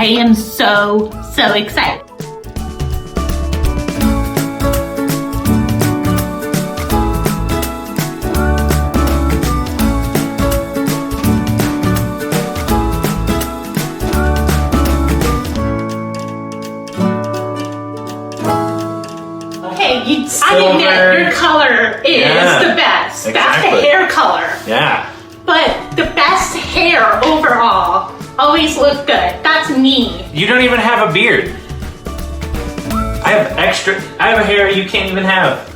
I am so excited. I admit your color is the best. Exactly. That's the hair color. Yeah. But the best hair overall always look good. That's me. You don't even have a beard. I have a hair you can't even have.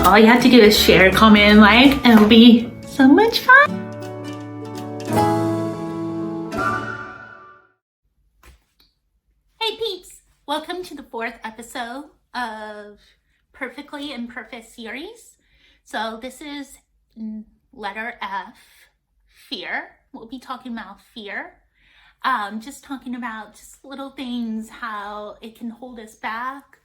All you have to do is share, comment, and like, and it'll be so much fun. Hey peeps, welcome to the 4th episode of Perfectly Imperfect series. So this is letter F, fear. We'll be talking about fear. Just talking about just little things, how it can hold us back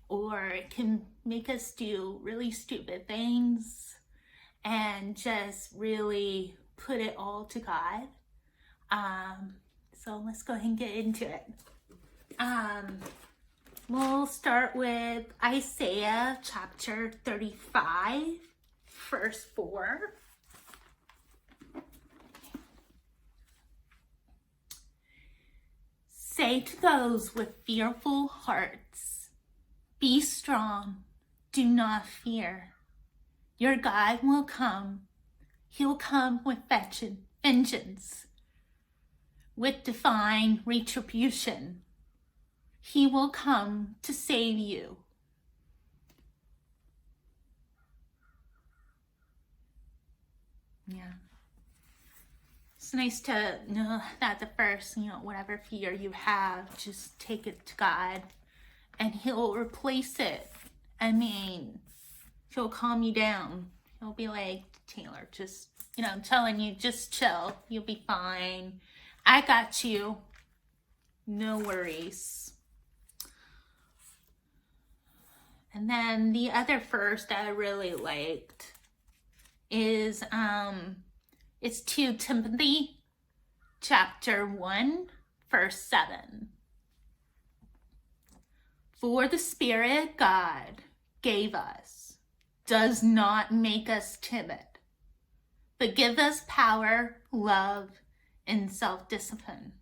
or it can make us do really stupid things and just really put it all to God. So let's go ahead and get into it. We'll start with Isaiah chapter 35, verse 4. Say to those with fearful hearts, be strong, do not fear. Your God will come. He'll come with vengeance, with divine retribution. He will come to save you. Yeah. It's nice to know that the first, whatever fear you have, just take it to God and He'll replace it. I mean, He'll calm you down. He'll be like, Taylor, just, I'm telling you, just chill. You'll be fine. I got you. No worries. And then the other verse that I really liked is it's 2 Timothy chapter 1 verse 7. For the Spirit God gave us does not make us timid, but give us power, love, and self-discipline.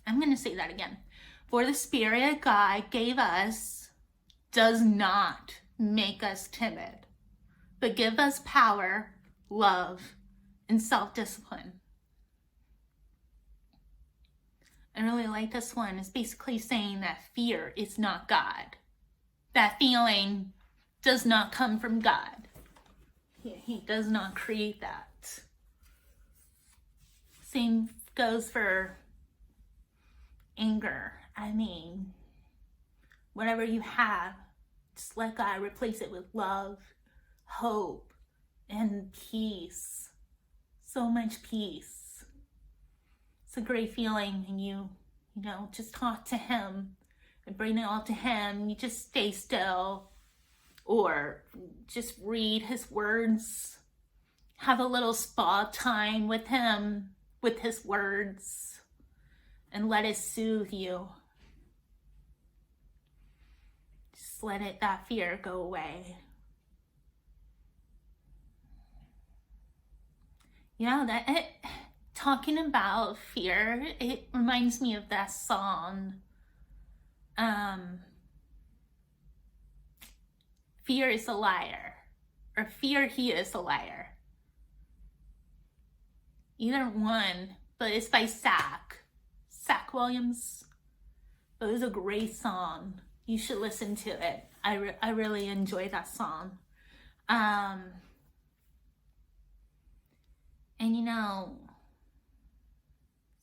I'm going to say that again. For the Spirit God gave us does not make us timid, but give us power, love, and self-discipline. I really like this one. It's basically saying that fear is not God. That feeling does not come from God. He does not create that. Same goes for anger. I mean, whatever you have, just let God replace it with love, hope, and peace. So much peace. It's a great feeling when you just talk to Him and bring it all to Him. You just stay still or just read His words. Have a little spa time with Him, with His words, and let it soothe you. Just let that fear go away. Talking about fear, it reminds me of that song. Fear is a liar, or Fear He is a liar. Either one, but it's by Zach Williams. But it was a great song. You should listen to it. I really enjoy that song. And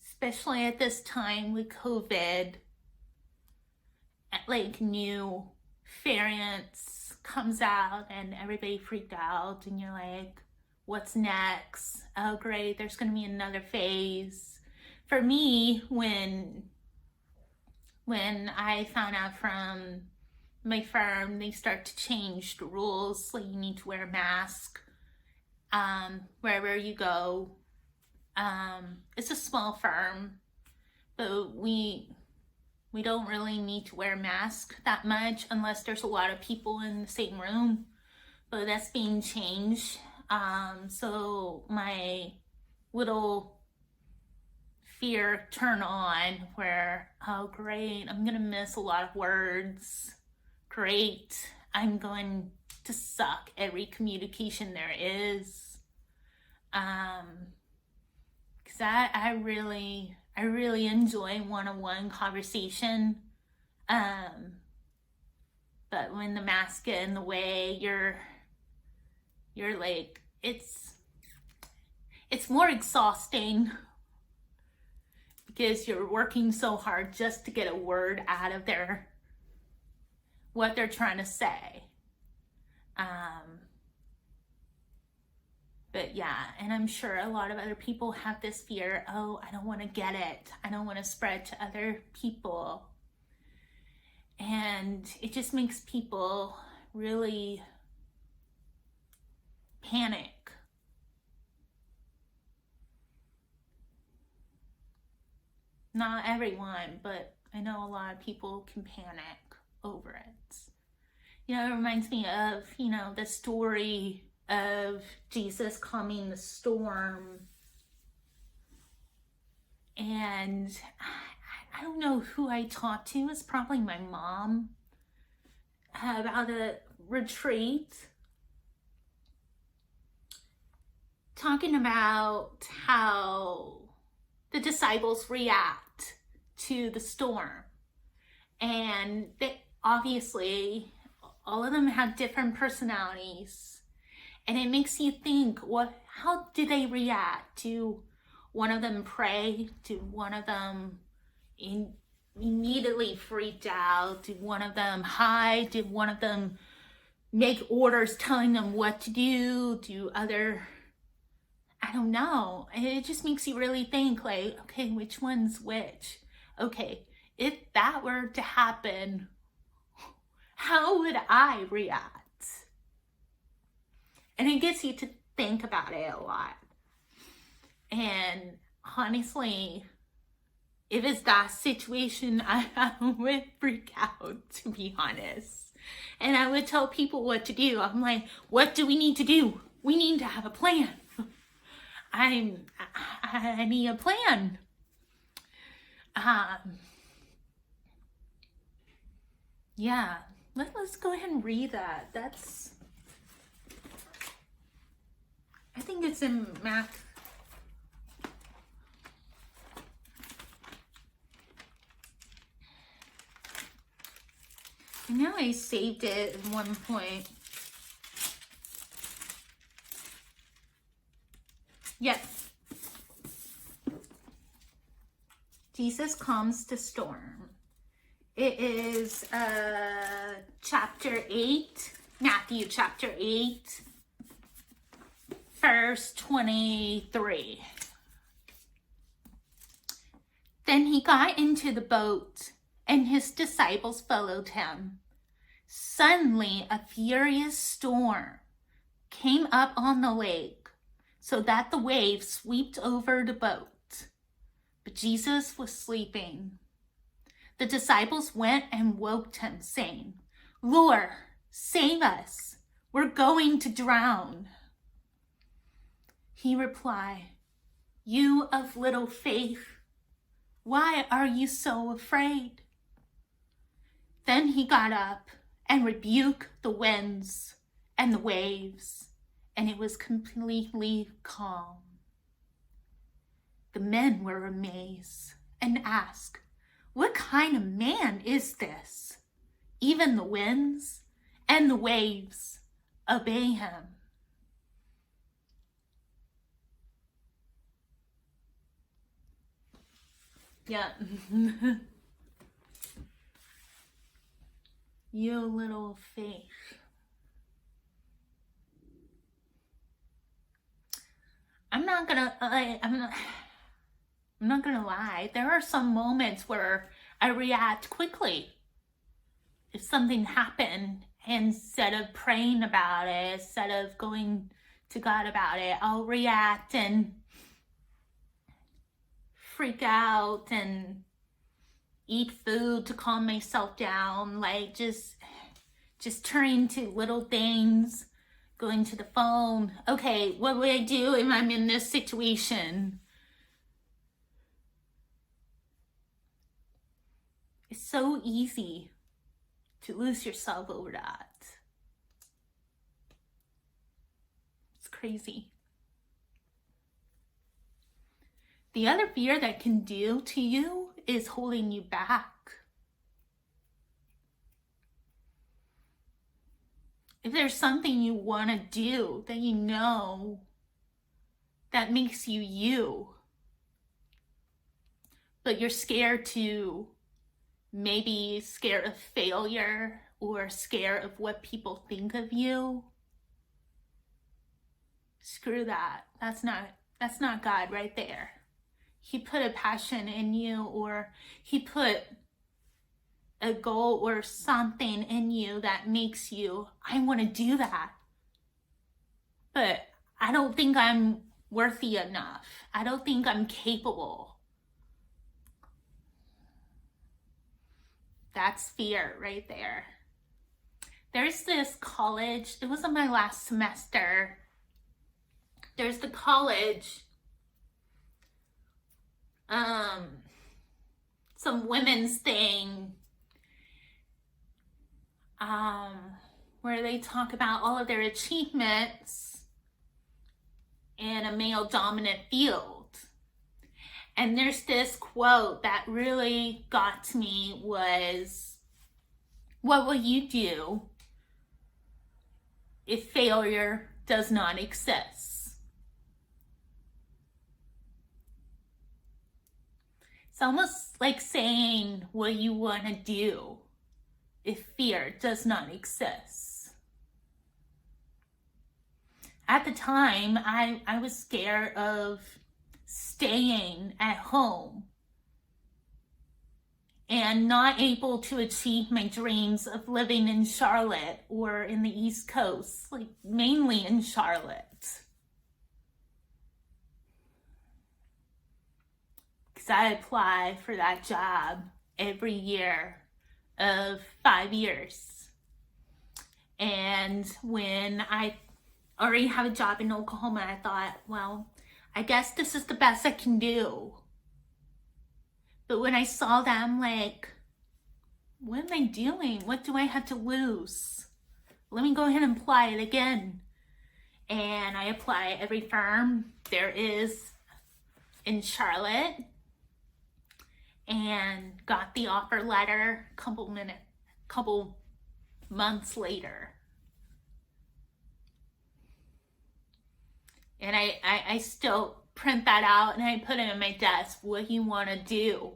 especially at this time with COVID, like new variants comes out and everybody freaked out and you're like, what's next? Oh great, there's gonna be another phase. For me, when I found out from my firm, they start to change the rules. Like, you need to wear a mask wherever you go. It's a small firm, but we don't really need to wear a mask that much unless there's a lot of people in the same room. But that's being changed. So my little fear turn on where, oh great, I'm gonna miss a lot of words. Great, I'm going to suck every communication there is. Because I really enjoy one-on-one conversation. But when the mask get in the way, you're like, it's more exhausting because you're working so hard just to get a word out of what they're trying to say. But yeah, and I'm sure a lot of other people have this fear, oh, I don't want to get it. I don't want to spread to other people. And it just makes people really panic. Not everyone, but I know a lot of people can panic over it. You know, it reminds me of, the story of Jesus calming the storm. And I don't know who I talked to. It's probably my mom about a retreat, talking about how the disciples react to the storm. And they obviously, all of them have different personalities. And it makes you think, how did they react? Do one of them pray? Do one of them immediately freaked out? Did one of them hide? Did one of them make orders telling them what to do? I don't know. It just makes you really think, like, okay, which one's which? Okay, if that were to happen, how would I react? And it gets you to think about it a lot. And honestly, if it's that situation, I would freak out, to be honest. And I would tell people what to do. I'm like, what do we need to do? We need to have a plan. I need a plan. Yeah, let's go ahead and read that. I think it's in Matthew. I know I saved it at one point. Yes. Jesus calms the storm. It is chapter 8, Matthew chapter 8, verse 23. Then he got into the boat, and his disciples followed him. Suddenly, a furious storm came up on the lake, so that the waves swept over the boat. But Jesus was sleeping. The disciples went and woke him, saying, Lord, save us. We're going to drown. He replied, You of little faith, why are you so afraid? Then he got up and rebuked the winds and the waves, and it was completely calm. The men were amazed and asked, What kind of man is this? Even the winds and the waves obey him. Yeah. You little faith. I'm not gonna lie. There are some moments where I react quickly. if something happened, instead of praying about it, instead of going to God about it, I'll react and freak out and eat food to calm myself down, like just turning to little things, going to the phone. Okay, what would I do if I'm in this situation? It's so easy to lose yourself over that. It's crazy. The other fear that can do to you is holding you back. If there's something you want to do that you know that makes you you, but you're scared to, maybe scared of failure or scared of what people think of you, screw that. That's not God right there. He put a passion in you, or he put a goal or something in you that makes you, I want to do that. But I don't think I'm worthy enough. I don't think I'm capable. That's fear right there. There's this college, it was in my last semester. There's the college, some women's thing, where they talk about all of their achievements in a male dominant field. And there's this quote that really got to me was, what will you do if failure does not exist? It's almost like saying what you want to do if fear does not exist. At the time, I was scared of staying at home and not able to achieve my dreams of living in Charlotte or in the East Coast, like mainly in Charlotte. Because I apply for that job every year of 5 years. And when I already have a job in Oklahoma, I thought, well, I guess this is the best I can do. But when I saw that, I'm like, what am I doing? What do I have to lose? Let me go ahead and apply it again. And I apply at every firm there is in Charlotte, and got the offer letter a couple months later. And I still print that out and I put it on my desk. What you want to do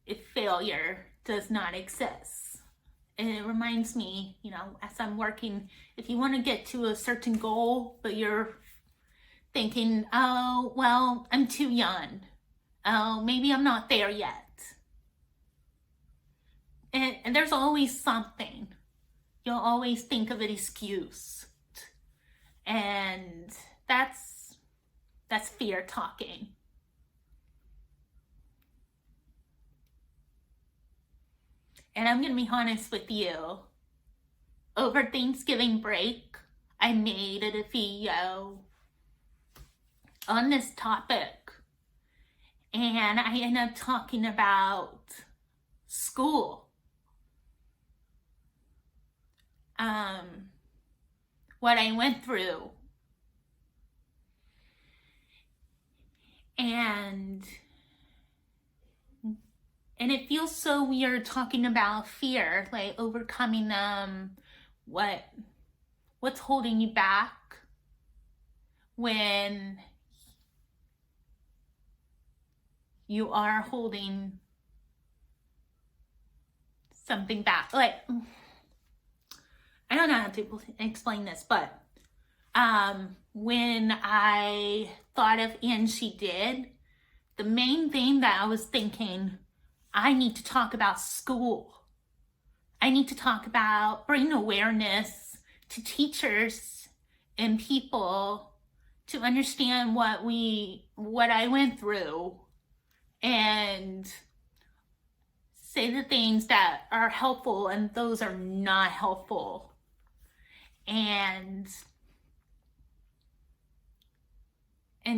if failure does not exist. And it reminds me, as I'm working, if you want to get to a certain goal, but you're thinking, oh, well, I'm too young. Oh, maybe I'm not there yet. And there's always something. You'll always think of an excuse. And that's fear talking. And I'm going to be honest with you. Over Thanksgiving break, I made a video on this topic. And I ended up talking about school. What I went through. And it feels so weird talking about fear, like overcoming them, what's holding you back when you are holding something back. Like, I don't know how to explain this, but when I thought of And She Did, the main thing that I was thinking, I need to talk about school. I need to talk about, bring awareness to teachers and people to understand what I went through, and say the things that are helpful and those are not helpful. And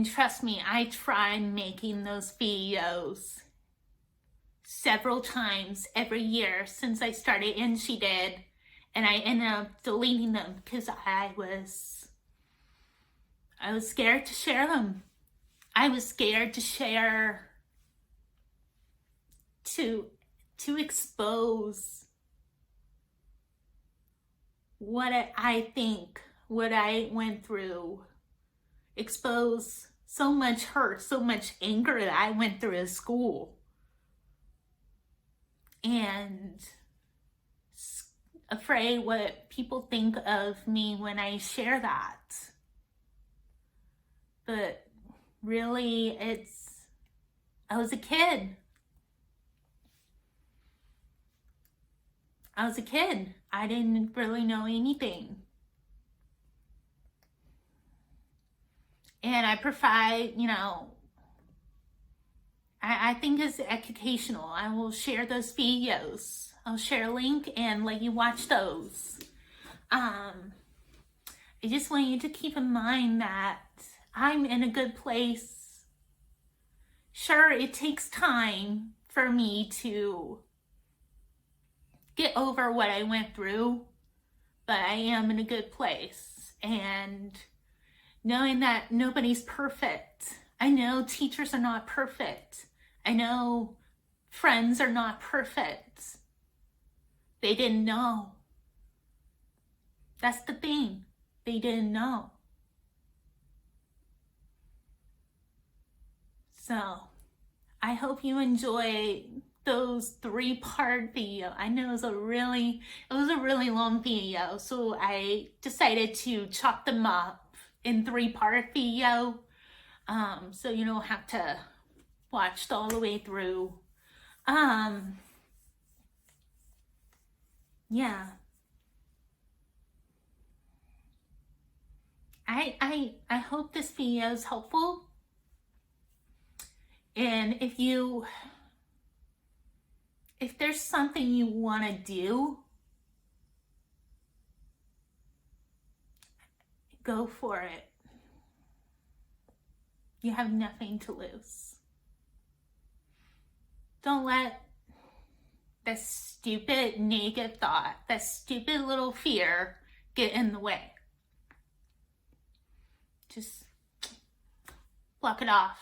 trust me, I tried making those videos several times every year since I started, and she did, and I ended up deleting them because I was scared to share them. I was scared to share, to expose what I think, what I went through, expose so much hurt, so much anger that I went through at school, and afraid what people think of me when I share that. But really, I was a kid. I was a kid. I didn't really know anything. And I provide, I think it's educational. I will share those videos. I'll share a link and let you watch those. I just want you to keep in mind that I'm in a good place. Sure, it takes time for me to get over what I went through, but I am in a good place. And knowing that nobody's perfect. I know teachers are not perfect. I know friends are not perfect. They didn't know. That's the thing. They didn't know. So, I hope you enjoy those 3-part video. I know it was a really long video, so I decided to chop them up in 3-part video, so you don't have to watch all the way through. Yeah. I hope this video is helpful. And if there's something you want to do, go for it. You have nothing to lose. Don't let that stupid negative thought, that stupid little fear get in the way. Just block it off.